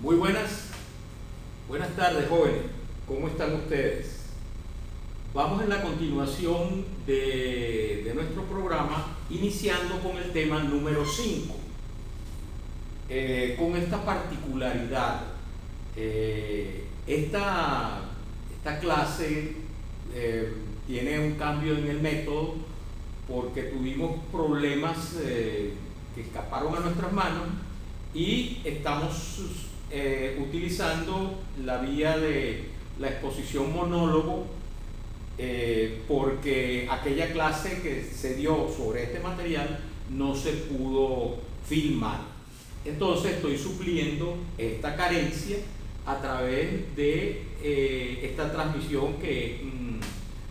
Muy buenas tardes, jóvenes. ¿Cómo están ustedes? Vamos en la continuación de nuestro programa, iniciando con el tema número 5. Con esta particularidad, esta clase tiene un cambio en el método porque tuvimos problemas que escaparon a nuestras manos y estamos utilizando la vía de la exposición monólogo porque aquella clase que se dio sobre este material no se pudo filmar. Entonces estoy supliendo esta carencia a través de esta transmisión que es,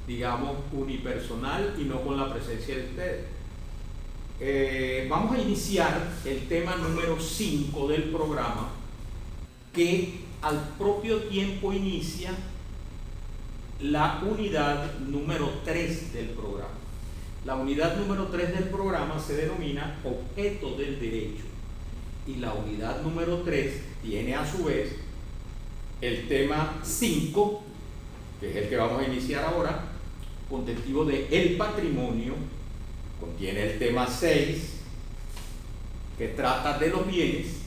digamos, unipersonal y no con la presencia de ustedes. Vamos a iniciar el tema número 5 del programa, que al propio tiempo inicia la unidad número 3 del programa. La unidad número 3 del programa se denomina objeto del derecho, y la unidad número 3 tiene a su vez el tema 5, que es el que vamos a iniciar ahora, contentivo de el patrimonio. Contiene el tema 6, que trata de los bienes.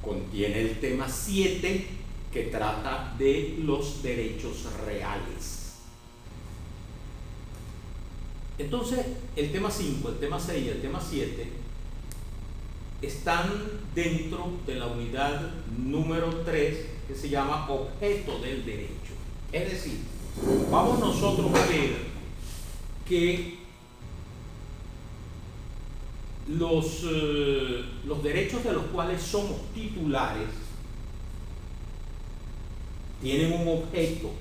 Contiene el tema 7, que trata de los derechos reales. Entonces, el tema 5, el tema 6 y el tema 7 están dentro de la unidad número 3, que se llama objeto del derecho. Es decir, vamos nosotros a ver que los derechos de los cuales somos titulares tienen un objeto,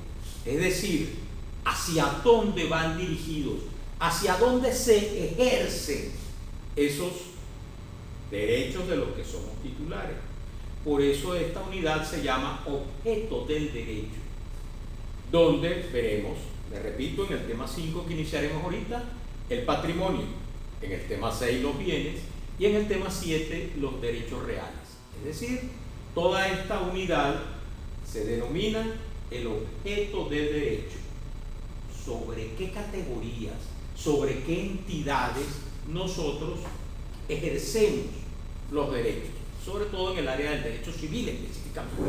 es decir, hacia dónde van dirigidos, hacia dónde se ejercen esos derechos de los que somos titulares. Por eso esta unidad se llama objeto del derecho, donde veremos, les repito, en el tema 5 que iniciaremos ahorita, el patrimonio, en el tema 6 los bienes y en el tema 7 los derechos reales. Es decir, toda esta unidad se denomina el objeto del derecho. ¿Sobre qué categorías, sobre qué entidades nosotros ejercemos los derechos? Sobre todo en el área del derecho civil específicamente.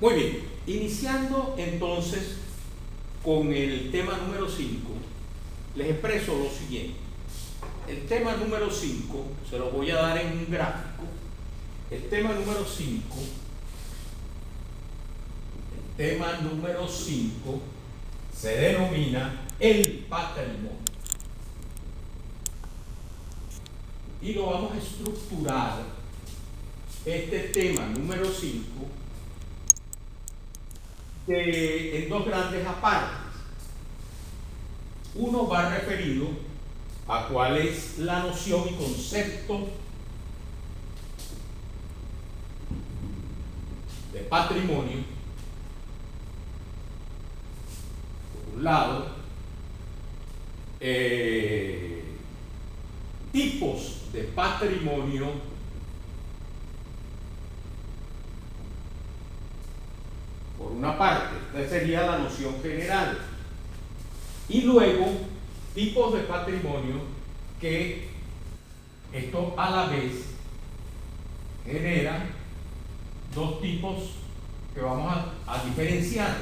Muy bien, iniciando entonces con el tema número 5, les expreso lo siguiente. El tema número 5 se lo voy a dar en un gráfico. El tema número 5 se denomina el patrimonio. Y lo vamos a estructurar, este tema número 5, en dos grandes apartes. Uno va referido a cuál es la noción y concepto de patrimonio, por un lado, tipos de patrimonio, por una parte. Esta sería la noción general. Y luego, tipos de patrimonio, que esto a la vez genera dos tipos que vamos a diferenciar: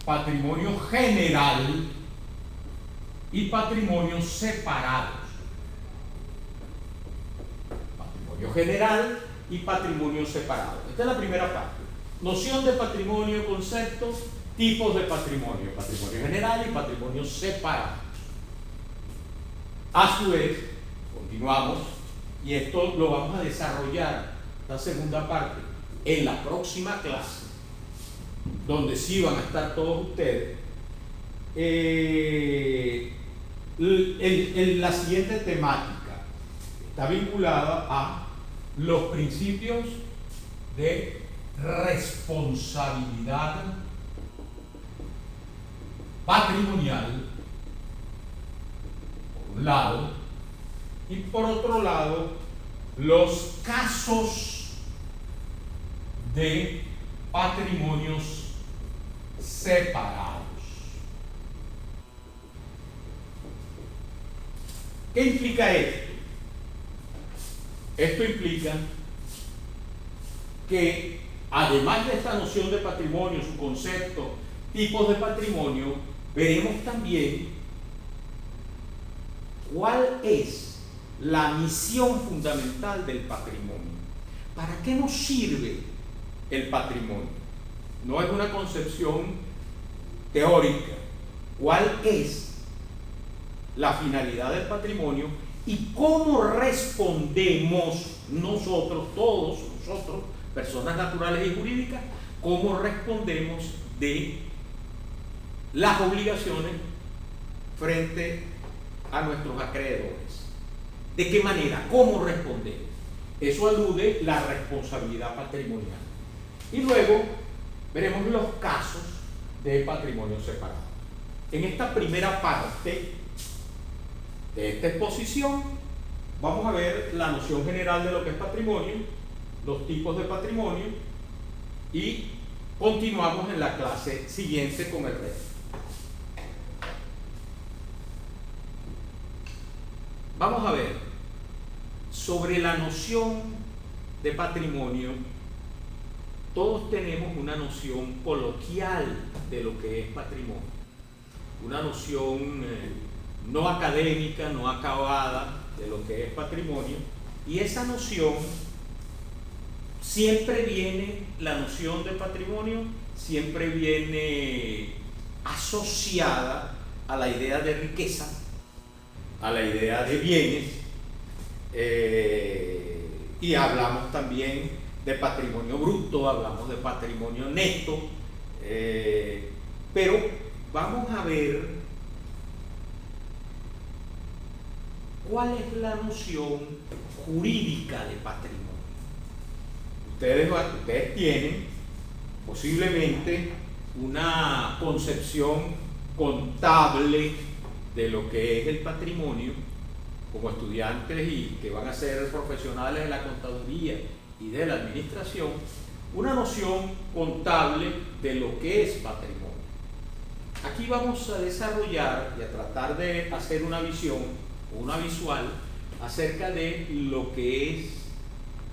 patrimonio general y patrimonio separados. Patrimonio general y patrimonio separado. Esta es la primera parte. Noción de patrimonio, conceptos, tipos de patrimonio general y patrimonio separado. A su vez, continuamos, y esto lo vamos a desarrollar, la segunda parte, en la próxima clase, donde sí van a estar todos ustedes. La siguiente temática está vinculada a los principios de responsabilidad patrimonial, por un lado, y por otro lado, los casos de patrimonios separados. ¿Qué implica esto? Esto implica que, además de esta noción de patrimonio, su concepto, tipos de patrimonio, veremos también cuál es la misión fundamental del patrimonio. ¿Para qué nos sirve el patrimonio? No es una concepción teórica. ¿Cuál es la finalidad del patrimonio y cómo respondemos nosotros, todos nosotros, personas naturales y jurídicas, cómo respondemos de las obligaciones frente a nuestros acreedores? ¿De qué manera? ¿Cómo respondemos? Eso alude la responsabilidad patrimonial. Y luego veremos los casos de patrimonio separado. En esta primera parte de esta exposición vamos a ver la noción general de lo que es patrimonio, los tipos de patrimonio, y continuamos en la clase siguiente con el resto. Vamos a ver sobre la noción de patrimonio. Todos tenemos una noción coloquial de lo que es patrimonio, una noción no académica, no acabada de lo que es patrimonio, y esa noción siempre viene, la noción de patrimonio siempre viene asociada a la idea de riqueza, a la idea de bienes, y hablamos también de patrimonio bruto, hablamos de patrimonio neto, pero vamos a ver cuál es la noción jurídica de patrimonio. Ustedes tienen posiblemente una concepción contable de lo que es el patrimonio como estudiantes y que van a ser profesionales de la contaduría y de la administración, una noción contable de lo que es patrimonio. Aquí vamos a desarrollar y a tratar de hacer una visión, una visual, acerca de lo que es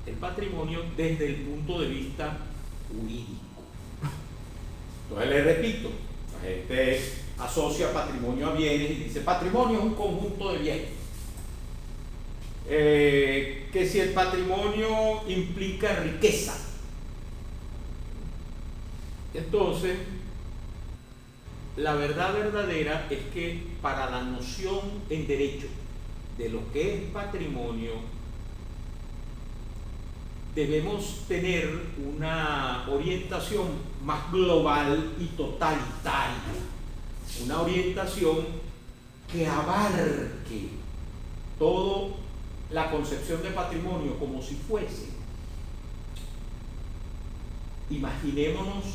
el patrimonio desde el punto de vista jurídico. Entonces les repito, la gente asocia patrimonio a bienes y dice patrimonio es un conjunto de bienes. Que si el patrimonio implica riqueza. Entonces, la verdad verdadera es que para la noción en derecho de lo que es patrimonio, debemos tener una orientación más global y totalitaria, una orientación que abarque toda la concepción de patrimonio como si fuese, imaginémonos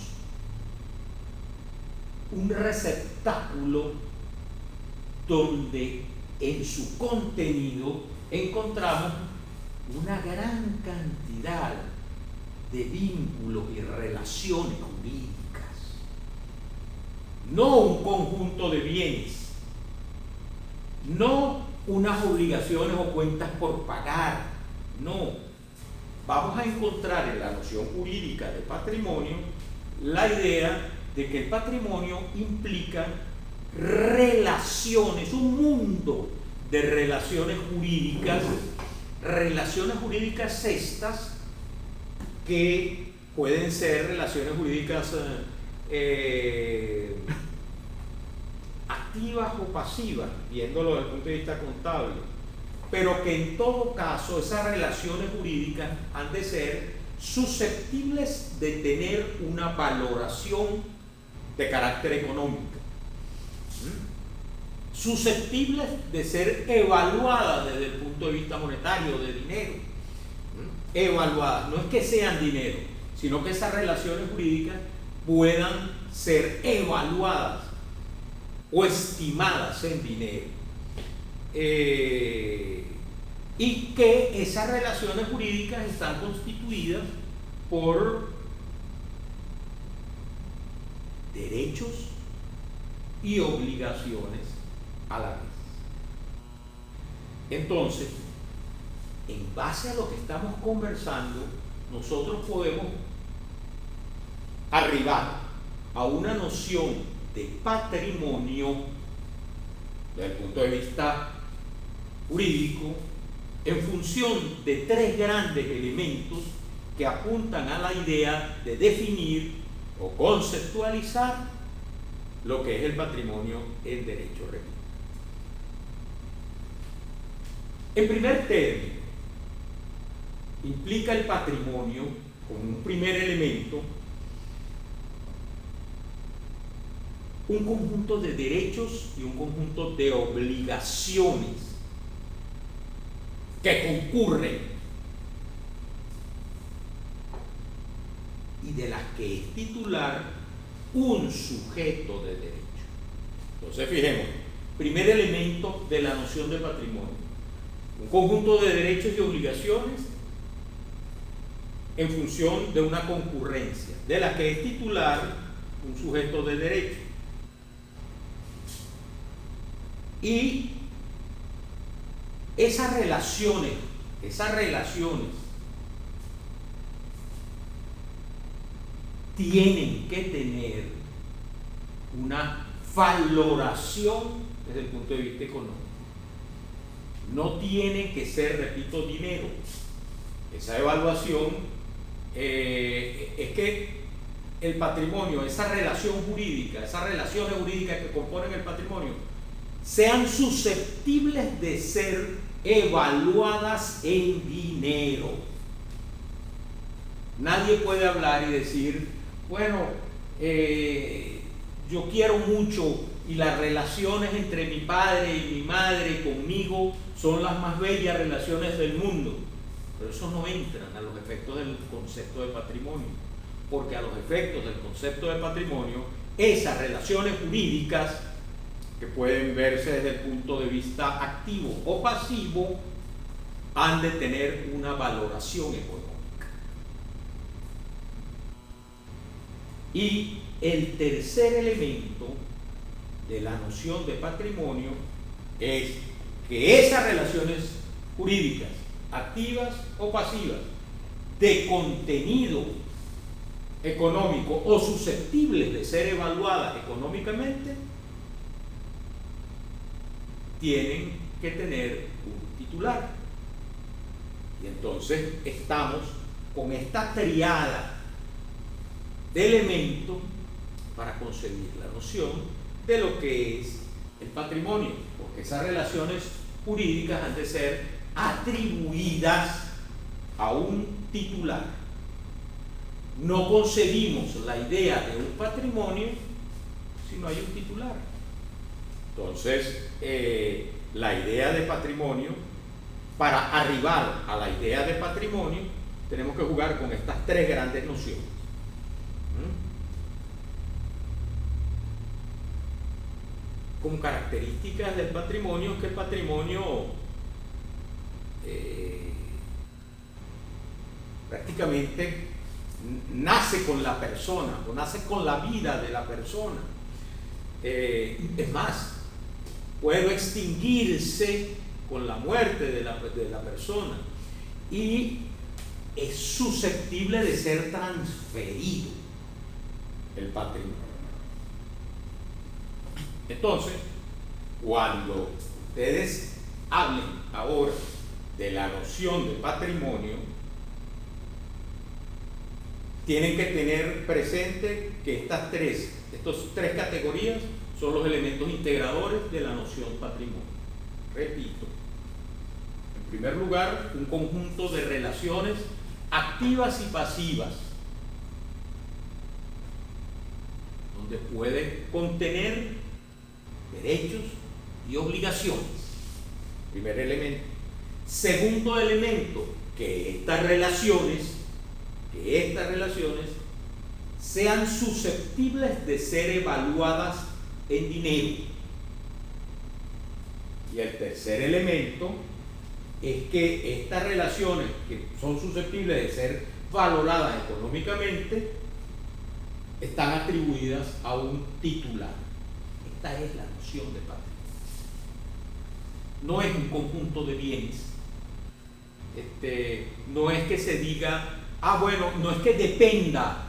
un receptáculo donde en su contenido encontramos una gran cantidad de vínculos y relaciones jurídicas, no un conjunto de bienes, no unas obligaciones o cuentas por pagar, no. Vamos a encontrar en la noción jurídica de patrimonio la idea de que el patrimonio implica relaciones, un mundo de relaciones jurídicas estas que pueden ser relaciones jurídicas activas o pasivas, viéndolo desde el punto de vista contable, pero que en todo caso esas relaciones jurídicas han de ser susceptibles de tener una valoración de carácter económico, susceptibles de ser evaluadas desde el punto de vista monetario, de dinero, evaluadas, no es que sean dinero, sino que esas relaciones jurídicas puedan ser evaluadas o estimadas en dinero. y que esas relaciones jurídicas están constituidas por derechos y obligaciones a la vez. Entonces, en base a lo que estamos conversando, nosotros podemos arribar a una noción de patrimonio desde el punto de vista jurídico en función de tres grandes elementos que apuntan a la idea de definir o conceptualizar lo que es el patrimonio en derecho repito. En primer término, implica el patrimonio como un primer elemento un conjunto de derechos y un conjunto de obligaciones que concurren y de las que es titular un sujeto de derecho. Entonces, fijemos, primer elemento de la noción de patrimonio, un conjunto de derechos y obligaciones en función de una concurrencia, de la que es titular un sujeto de derecho. Y esas relaciones tienen que tener una valoración desde el punto de vista económico. No tiene que ser, repito, dinero. Esa evaluación es que el patrimonio, esa relación jurídica, esas relaciones jurídicas que componen el patrimonio, sean susceptibles de ser evaluadas en dinero. Nadie puede hablar y decir, bueno, yo quiero mucho y las relaciones entre mi padre y mi madre conmigo son las más bellas relaciones del mundo. Pero eso no entran a los efectos del concepto de patrimonio, porque a los efectos del concepto de patrimonio, esas relaciones jurídicas, que pueden verse desde el punto de vista activo o pasivo, han de tener una valoración económica. Y el tercer elemento de la noción de patrimonio es que esas relaciones jurídicas, activas o pasivas, de contenido económico o susceptibles de ser evaluadas económicamente, tienen que tener un titular. Y entonces estamos con esta triada de elementos para concebir la noción de lo que es el patrimonio, porque esas relaciones jurídicas han de ser atribuidas a un titular. No concebimos la idea de un patrimonio si no hay un titular. Entonces, la idea de patrimonio, para arribar a la idea de patrimonio, tenemos que jugar con estas tres grandes nociones. Como características del patrimonio es que el patrimonio prácticamente nace con la persona o nace con la vida de la persona. Es más, puede extinguirse con la muerte de la persona y es susceptible de ser transferido el patrimonio. Entonces, cuando ustedes hablen ahora de la noción de patrimonio, tienen que tener presente que estas tres categorías son los elementos integradores de la noción patrimonio. Repito, en primer lugar, un conjunto de relaciones activas y pasivas, donde puede contener derechos y obligaciones. Primer elemento. Segundo elemento, que estas relaciones sean susceptibles de ser evaluadas en dinero. Y el tercer elemento es que estas relaciones que son susceptibles de ser valoradas económicamente están atribuidas a un titular. Esta es la noción de patrimonio. No es un conjunto de bienes. No es que se diga, bueno, no es que dependa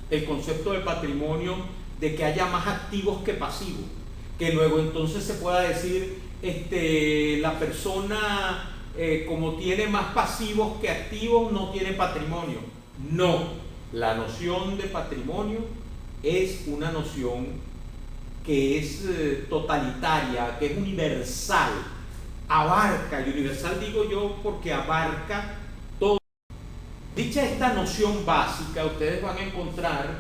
el concepto de patrimonio de que haya más activos que pasivos, que luego entonces se pueda decir, la persona como tiene más pasivos que activos no tiene patrimonio. No, la noción de patrimonio es una noción que es totalitaria, que es universal, abarca, y universal digo yo porque abarca todo. Dicha esta noción básica, ustedes van a encontrar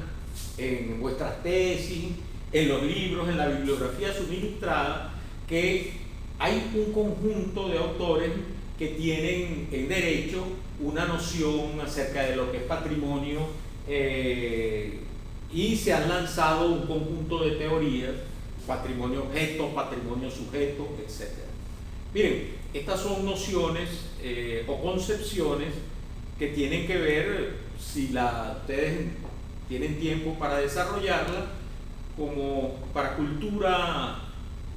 en vuestras tesis, en los libros, en la bibliografía suministrada, que hay un conjunto de autores que tienen en derecho una noción acerca de lo que es patrimonio, y se han lanzado un conjunto de teorías, patrimonio objeto, patrimonio sujeto, etc. Miren, estas son nociones o concepciones que tienen que ver, si ustedes tienen tiempo para desarrollarla, como para cultura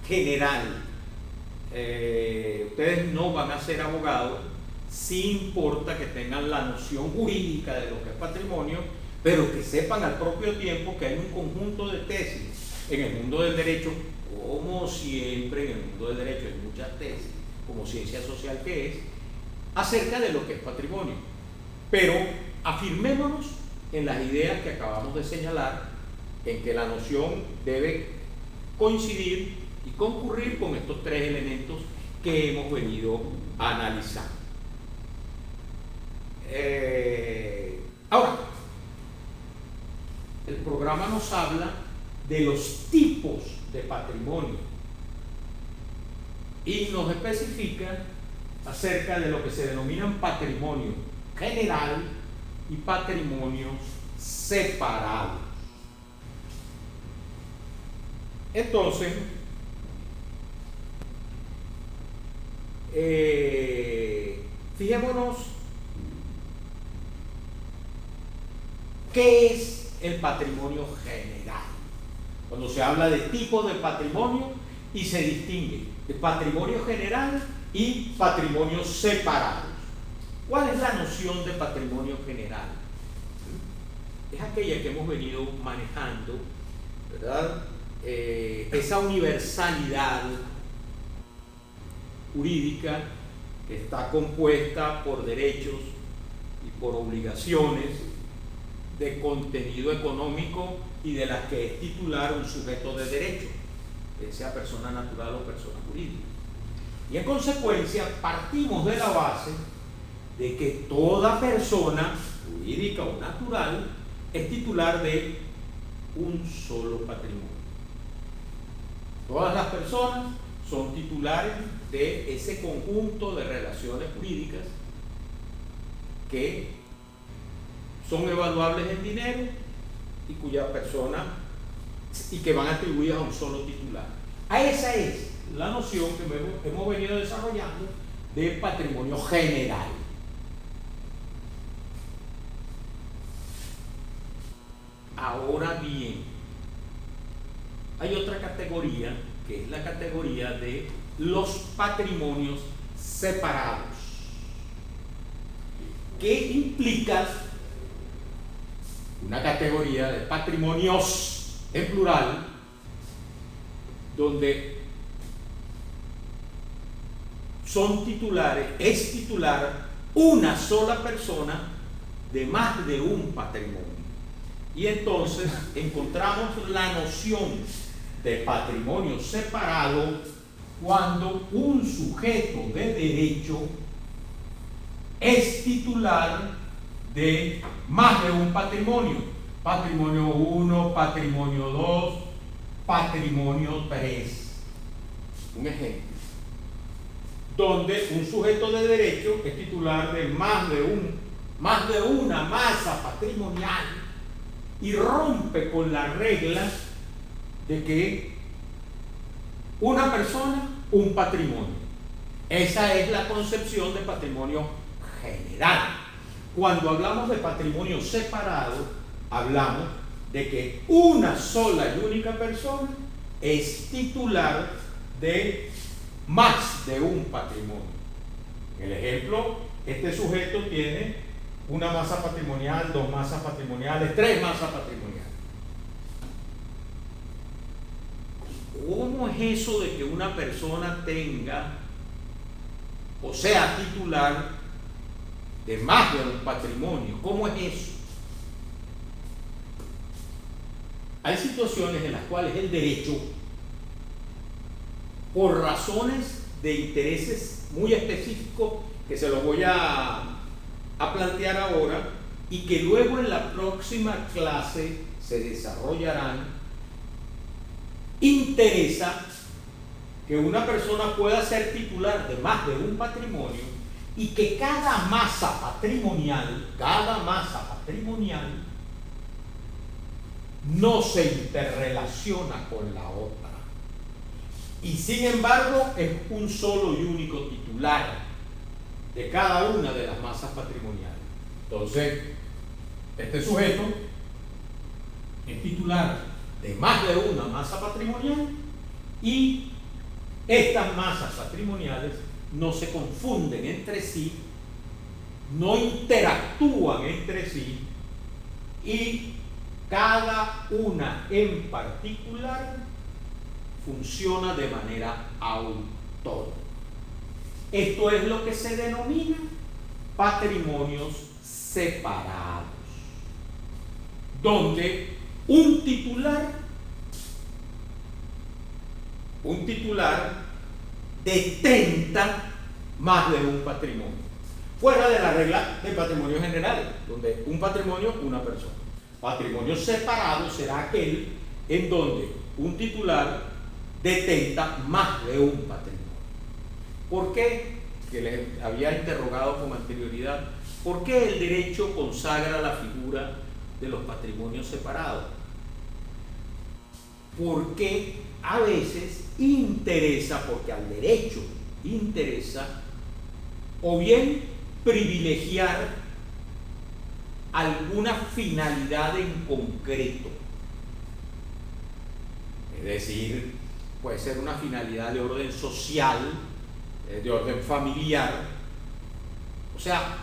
general. Ustedes no van a ser abogados, sí importa que tengan la noción jurídica de lo que es patrimonio, pero que sepan al propio tiempo que hay un conjunto de tesis en el mundo del derecho, como siempre en el mundo del derecho hay muchas tesis, como ciencia social que es, acerca de lo que es patrimonio. Pero afirmémonos en las ideas que acabamos de señalar, en que la noción debe coincidir y concurrir con estos tres elementos que hemos venido analizando. Ahora, el programa nos habla de los tipos de patrimonio y nos especifica acerca de lo que se denominan patrimonio general y patrimonios separados. Entonces, fijémonos qué es el patrimonio general. Cuando se habla de tipos de patrimonio y se distingue de patrimonio general y patrimonios separados. ¿Cuál es la noción de patrimonio general? Es aquella que hemos venido manejando, ¿verdad? Esa universalidad jurídica que está compuesta por derechos y por obligaciones de contenido económico y de las que es titular un sujeto de derecho, sea persona natural o persona jurídica. Y en consecuencia partimos de la base de que toda persona jurídica o natural es titular de un solo patrimonio. Todas las personas son titulares de ese conjunto de relaciones jurídicas que son evaluables en dinero y cuya persona y que van atribuidas a un solo titular. A esa es la noción que hemos venido desarrollando de patrimonio general. Ahora bien, hay otra categoría que es la categoría de los patrimonios separados, que implica una categoría de patrimonios en plural, donde son titulares, es titular una sola persona de más de un patrimonio. Y entonces encontramos la noción de patrimonio separado cuando un sujeto de derecho es titular de más de un patrimonio. Patrimonio 1, patrimonio 2, patrimonio 3. Un ejemplo. Donde un sujeto de derecho es titular de más de una masa patrimonial y rompe con la regla de que una persona, un patrimonio. Esa es la concepción de patrimonio general. Cuando hablamos de patrimonio separado, hablamos de que una sola y única persona es titular de más de un patrimonio. En el ejemplo, este sujeto tiene una masa patrimonial, 2 masas patrimoniales, 3 masas patrimoniales. ¿Cómo es eso de que una persona tenga o sea titular de más de un patrimonio? ¿Cómo es eso? Hay situaciones en las cuales el derecho, por razones de intereses muy específicos, que se los voy a plantear ahora y que luego en la próxima clase se desarrollarán, interesa que una persona pueda ser titular de más de un patrimonio y que cada masa patrimonial no se interrelaciona con la otra. Y sin embargo es un solo y único titular de cada una de las masas patrimoniales. Entonces, este sujeto es titular de más de una masa patrimonial y estas masas patrimoniales no se confunden entre sí, no interactúan entre sí y cada una en particular funciona de manera autónoma. Esto es lo que se denomina patrimonios separados, donde un titular detenta más de un patrimonio, fuera de la regla del patrimonio general, donde un patrimonio, una persona. Patrimonio separado será aquel en donde un titular detenta más de un patrimonio. ¿Por qué? Que les había interrogado con anterioridad. ¿Por qué el derecho consagra la figura de los patrimonios separados? Porque a veces interesa, porque al derecho interesa, o bien privilegiar alguna finalidad en concreto. Es decir, puede ser una finalidad de orden social, de orden familiar. O sea,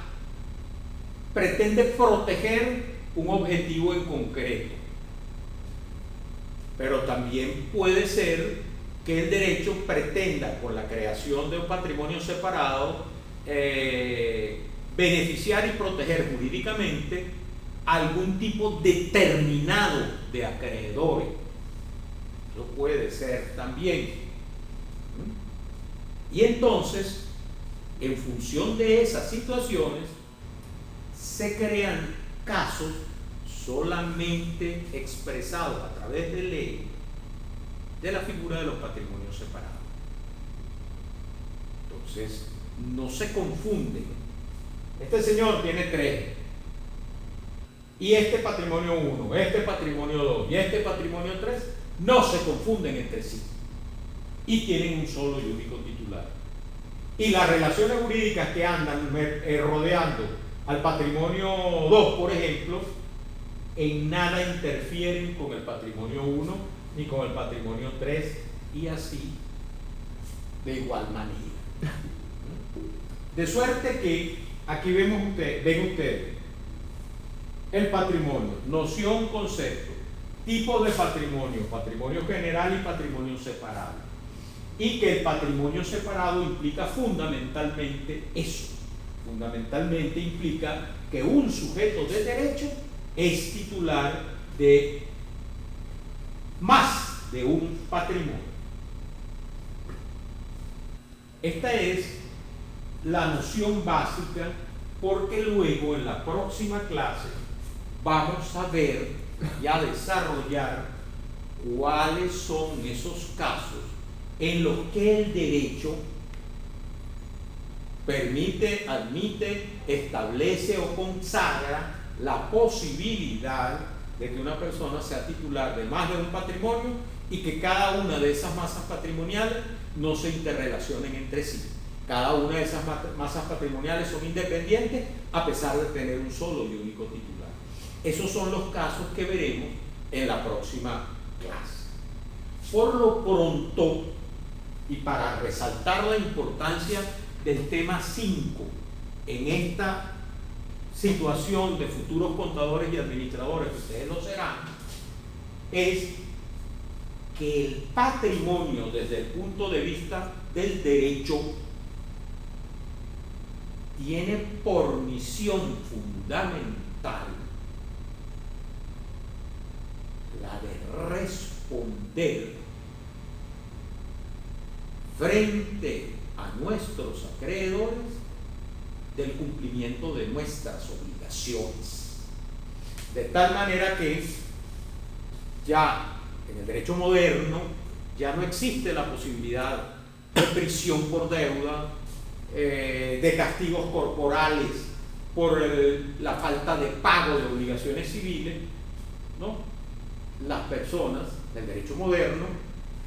pretende proteger un objetivo en concreto. Pero también puede ser que el derecho pretenda, con la creación de un patrimonio separado, beneficiar y proteger jurídicamente algún tipo determinado de acreedores. Eso puede ser también. Y entonces, en función de esas situaciones, se crean casos solamente expresados a través de ley de la figura de los patrimonios separados. Entonces, no se confunden. Este señor tiene 3, y este patrimonio 1, este patrimonio 2 y este patrimonio 3 no se confunden entre sí y tienen un solo y único titular. Y las relaciones jurídicas que andan rodeando al patrimonio 2, por ejemplo, en nada interfieren con el patrimonio 1 ni con el patrimonio 3, y así de igual manera. De suerte que aquí ven ustedes el patrimonio, noción, concepto, tipos de patrimonio, patrimonio general y patrimonio separado. Y que el patrimonio separado implica fundamentalmente eso. Fundamentalmente implica que un sujeto de derecho es titular de más de un patrimonio. Esta es la noción básica, porque luego en la próxima clase vamos a ver y a desarrollar cuáles son esos casos en los que el derecho permite, admite, establece o consagra la posibilidad de que una persona sea titular de más de un patrimonio y que cada una de esas masas patrimoniales no se interrelacionen entre sí. Cada una de esas masas patrimoniales son independientes a pesar de tener un solo y único titular. Esos son los casos que veremos en la próxima clase. Por lo pronto, y para resaltar la importancia del tema 5 en esta situación de futuros contadores y administradores, que ustedes lo serán, es que el patrimonio desde el punto de vista del derecho tiene por misión fundamental la de responder frente a nuestros acreedores del cumplimiento de nuestras obligaciones. De tal manera que ya en el derecho moderno ya no existe la posibilidad de prisión por deuda, de castigos corporales por la falta de pago de obligaciones civiles, ¿no? Las personas del derecho moderno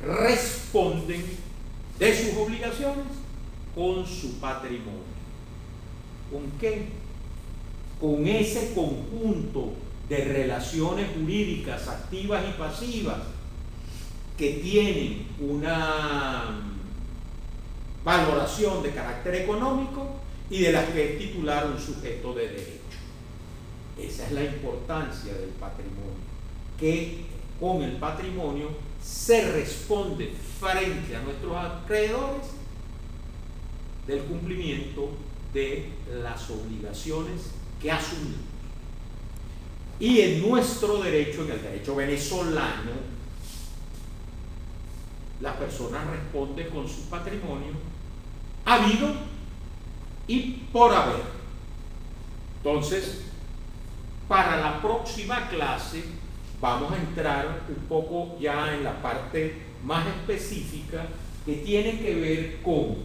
responden de sus obligaciones con su patrimonio. ¿Con qué? Con ese conjunto de relaciones jurídicas activas y pasivas que tienen una valoración de carácter económico y de las que es titular un sujeto de derecho. Esa es la importancia del patrimonio, que con el patrimonio se responde frente a nuestros acreedores del cumplimiento de las obligaciones que asumimos. Y en nuestro derecho, en el derecho venezolano, la persona responde con su patrimonio habido y por haber. Entonces, para la próxima clase vamos a entrar un poco ya en la parte más específica que tiene que ver con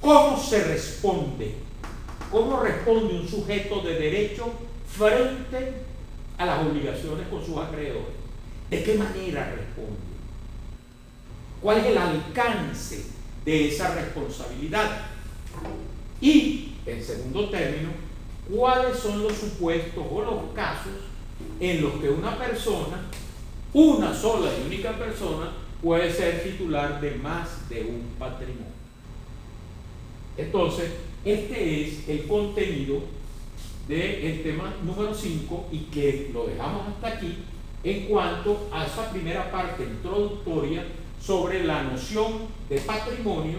cómo se responde, cómo responde un sujeto de derecho frente a las obligaciones con sus acreedores. ¿De qué manera responde? ¿Cuál es el alcance de esa responsabilidad? Y, en segundo término, ¿cuáles son los supuestos o los casos en los que una persona, una sola y única persona, puede ser titular de más de un patrimonio? Entonces, este es el contenido del tema número 5 y que lo dejamos hasta aquí en cuanto a esa primera parte introductoria sobre la noción de patrimonio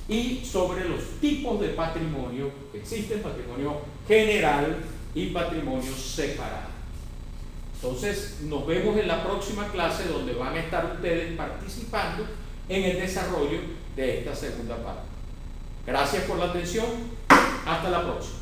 y sobre los tipos de patrimonio que existen: patrimonio general y patrimonio separado. Entonces nos vemos en la próxima clase, donde van a estar ustedes participando en el desarrollo de esta segunda parte. Gracias por la atención, hasta la próxima.